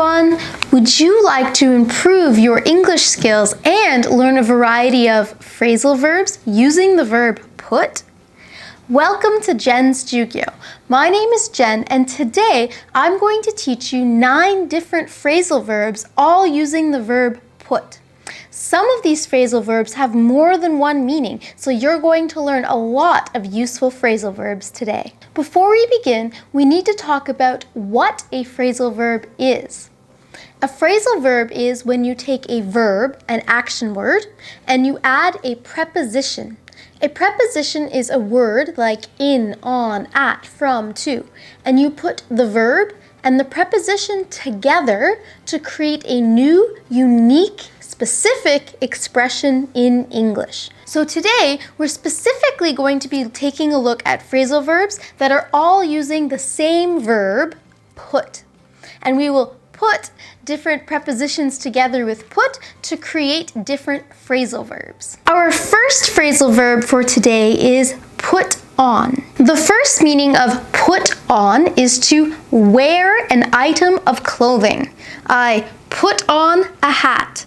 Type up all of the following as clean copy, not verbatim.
everyone! Would you like to improve your English skills and learn a variety of phrasal verbs using the verb put? Welcome to Jen's Jyugyou. My name is Jen, and today I'm going to teach you 9 different phrasal verbs, all using the verb put. Some of these phrasal verbs have more than one meaning, so you're going to learn a lot of useful phrasal verbs today. Before we begin, we need to talk about what a phrasal verb is. A phrasal verb is when you take a verb, an action word, and you add a preposition. A preposition is a word like in, on, at, from, to, and you put the verb and the preposition together to create a new, unique, specific expression in English. So today, we're specifically going to be taking a look at phrasal verbs that are all using the same verb, put. And we will put different prepositions together with put to create different phrasal verbs. Our first phrasal verb for today is put on. The first meaning of put on is to wear an item of clothing. I put on a hat.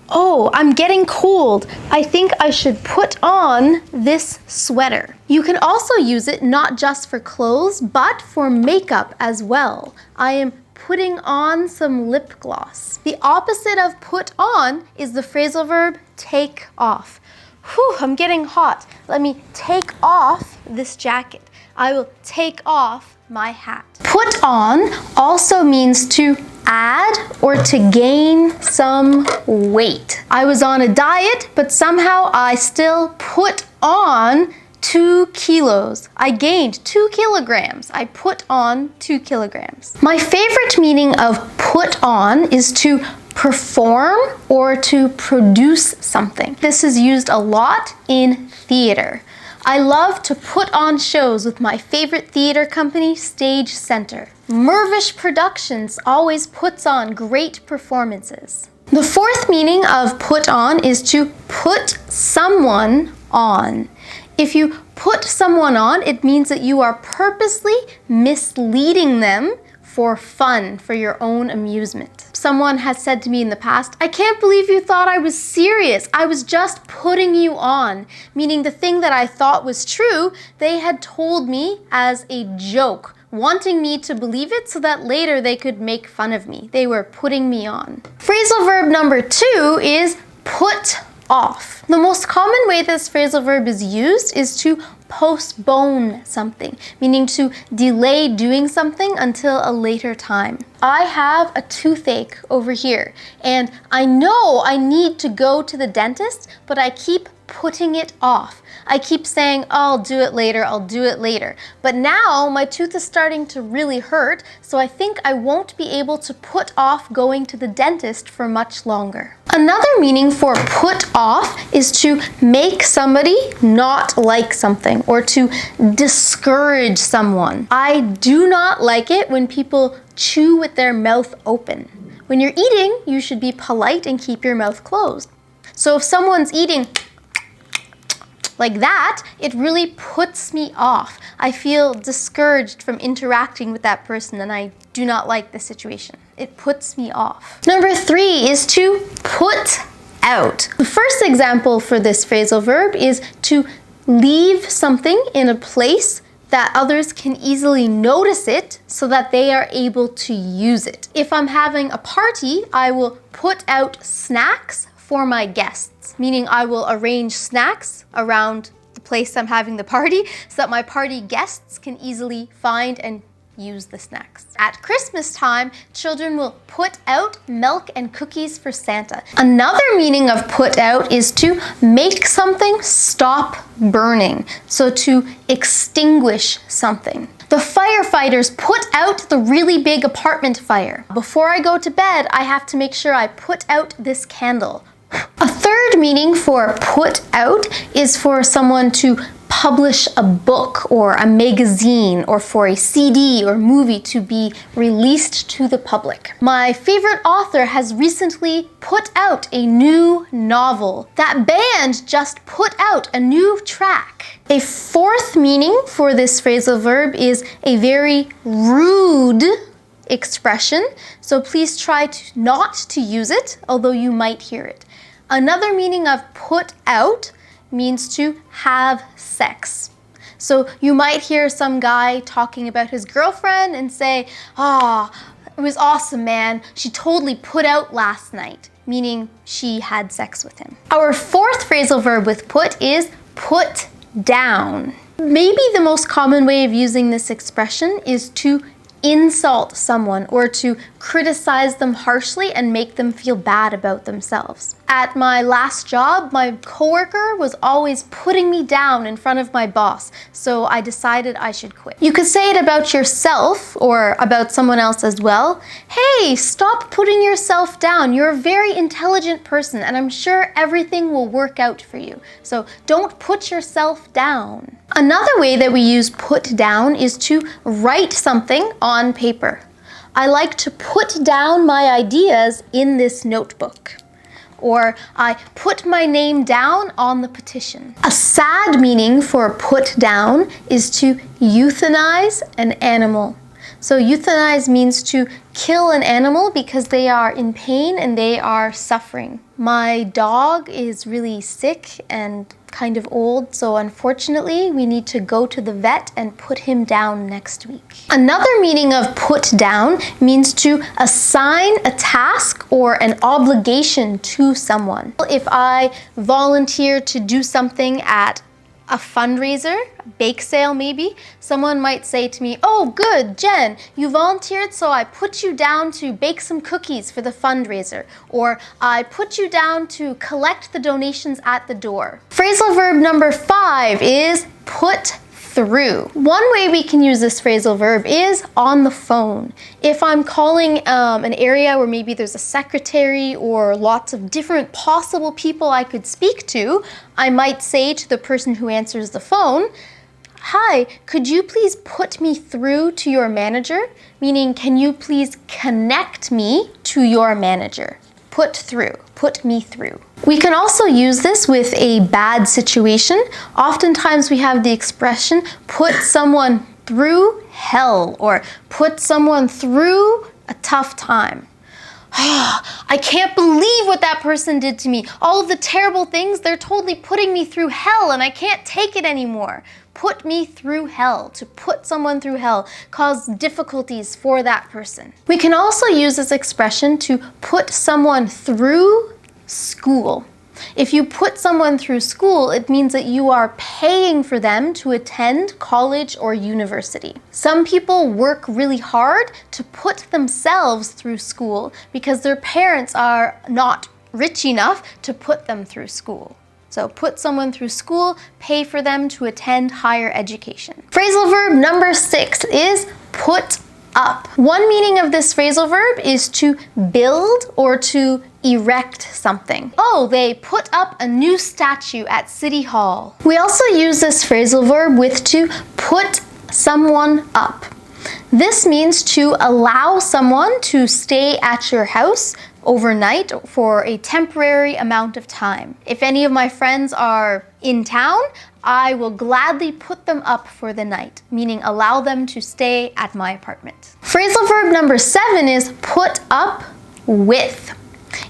Oh, I'm getting cold. I think I should put on this sweater. You can also use it not just for clothes, but for makeup as well. I am putting on some lip gloss. The opposite of put on is the phrasal verb take off. Whew, I'm getting hot. Let me take off this jacket. I will take off my hat. Put on also means to add or to gain some weight. I was on a diet, but somehow I still put on 2 kilos. I gained 2 kilograms. I put on 2 kilograms. My favorite meaning of put on is to perform or to produce something. This is used a lot in theater. I love to put on shows with my favorite theater company, Stage Center. Mervish Productions always puts on great performances. The fourth meaning of put on is to put someone on. If you put someone on, it means that you are purposely misleading them for fun, for your own amusement. Someone has said to me in the past, I can't believe you thought I was serious. I was just putting you on, meaning the thing that I thought was true, they had told me as a joke, wanting me to believe it so that later they could make fun of me. They were putting me on. Phrasal verb number 2 is put off. The most common way this phrasal verb is used is to postpone something, meaning to delay doing something until a later time. I have a toothache over here, and I know I need to go to the dentist, but I keep putting it off. I keep saying, I'll do it later, I'll do it later. But now my tooth is starting to really hurt, so I think I won't be able to put off going to the dentist for much longer. Another meaning for put off is to make somebody not like something or to discourage someone. I do not like it when people chew with their mouth open. When you're eating, you should be polite and keep your mouth closed. So if someone's eating like that, it really puts me off. I feel discouraged from interacting with that person and I do not like the situation. It puts me off. Number 3 is to put out. The first example for this phrasal verb is to leave something in a place that others can easily notice it so that they are able to use it. If I'm having a party, I will put out snacks for my guests, meaning I will arrange snacks around the place I'm having the party so that my party guests can easily find and use the snacks. At Christmas time, children will put out milk and cookies for Santa. Another meaning of put out is to make something stop burning, so to extinguish something. The firefighters put out the really big apartment fire. Before I go to bed, I have to make sure I put out this candle. A third meaning for put out is for someone to publish a book or a magazine or for a CD or movie to be released to the public. My favorite author has recently put out a new novel. That band just put out a new track. A fourth meaning for this phrasal verb is a very rude expression, so please try not to use it, although you might hear it. Another meaning of put out means to have sex. So you might hear some guy talking about his girlfriend and say, it was awesome, man. She totally put out last night, meaning she had sex with him. Our fourth phrasal verb with put is put down. Maybe the most common way of using this expression is to insult someone or to criticize them harshly and make them feel bad about themselves. At my last job, my coworker was always putting me down in front of my boss, so I decided I should quit. You could say it about yourself or about someone else as well. Hey, stop putting yourself down. You're a very intelligent person and I'm sure everything will work out for you. So don't put yourself down. Another way that we use put down is to write something on paper. I like to put down my ideas in this notebook. Or I put my name down on the petition. A sad meaning for put down is to euthanize an animal. So euthanize means to kill an animal because they are in pain and they are suffering. My dog is really sick and kind of old, so unfortunately we need to go to the vet and put him down next week. Another meaning of put down means to assign a task or an obligation to someone. If I volunteer to do something at a fundraiser, a bake sale maybe, someone might say to me, oh good, Jen, you volunteered, so I put you down to bake some cookies for the fundraiser, or I put you down to collect the donations at the door. Phrasal verb number 5 is put through. One way we can use this phrasal verb is on the phone. If I'm calling an area where maybe there's a secretary or lots of different possible people I could speak to, I might say to the person who answers the phone, hi, could you please put me through to your manager? Meaning, can you please connect me to your manager? Put through, put me through. We can also use this with a bad situation. Oftentimes we have the expression, put someone through hell, or put someone through a tough time. I can't believe what that person did to me. All of the terrible things, they're totally putting me through hell and I can't take it anymore. Put me through hell, to put someone through hell, cause difficulties for that person. We can also use this expression to put someone through school. If you put someone through school, it means that you are paying for them to attend college or university. Some people work really hard to put themselves through school because their parents are not rich enough to put them through school. So put someone through school, pay for them to attend higher education. Phrasal verb number 6 is put up. One meaning of this phrasal verb is to build or to erect something. Oh, they put up a new statue at City Hall. We also use this phrasal verb with to put someone up. This means to allow someone to stay at your house overnight for a temporary amount of time. If any of my friends are in town, I will gladly put them up for the night, meaning allow them to stay at my apartment. Phrasal verb number 7 is put up with.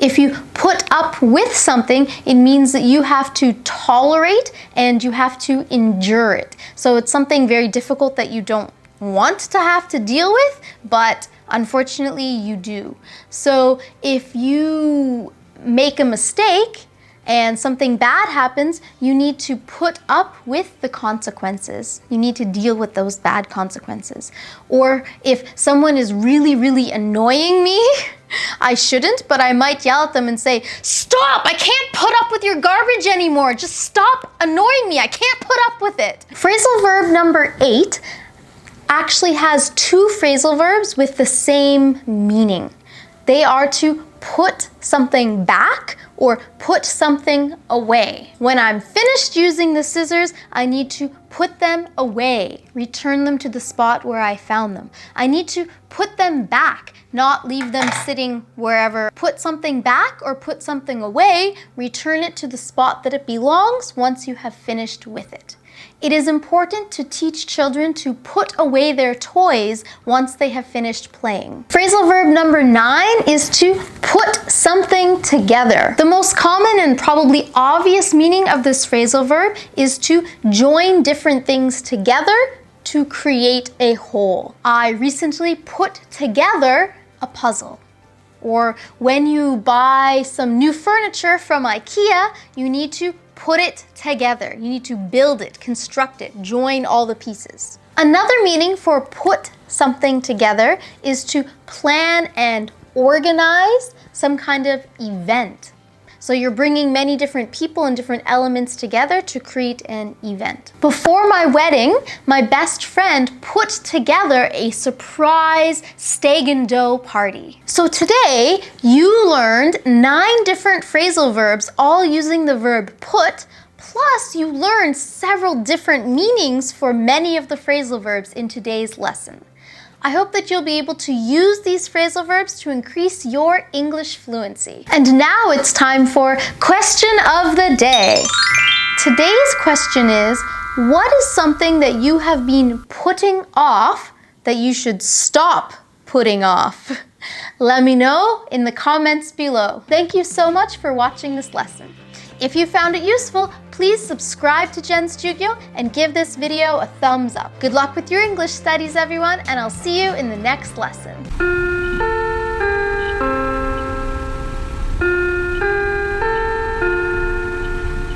If you put up with something, it means that you have to tolerate and you have to endure it. So it's something very difficult that you don't want to have to deal with, but unfortunately you do. So if you make a mistake and something bad happens, you need to put up with the consequences. You need to deal with those bad consequences. Or if someone is really, really annoying me, I shouldn't, but I might yell at them and say, stop, I can't put up with your garbage anymore. Just stop annoying me. I can't put up with it. Phrasal verb number 8 actually has 2 phrasal verbs with the same meaning. They are to put something back or put something away. When I'm finished using the scissors, I need to put them away, return them to the spot where I found them. I need to put them back, not leave them sitting wherever. Put something back or put something away, return it to the spot that it belongs once you have finished with it. It is important to teach children to put away their toys once they have finished playing. Phrasal verb number 9 is to put something together. The most common and probably obvious meaning of this phrasal verb is to join different things together to create a whole. I recently put together a puzzle. Or when you buy some new furniture from IKEA, you need to put it together. You need to build it, construct it, join all the pieces. Another meaning for put something together is to plan and organize some kind of event. So you're bringing many different people and different elements together to create an event. Before my wedding, my best friend put together a surprise steak and dough party. So today, you learned 9 different phrasal verbs, all using the verb put, plus you learned several different meanings for many of the phrasal verbs in today's lesson. I hope that you'll be able to use these phrasal verbs to increase your English fluency. And now it's time for question of the day. Today's question is, what is something that you have been putting off that you should stop putting off? Let me know in the comments below. Thank you so much for watching this lesson. If you found it useful, please subscribe to Jen's Jyugyou and give this video a thumbs up. Good luck with your English studies, everyone, and I'll see you in the next lesson.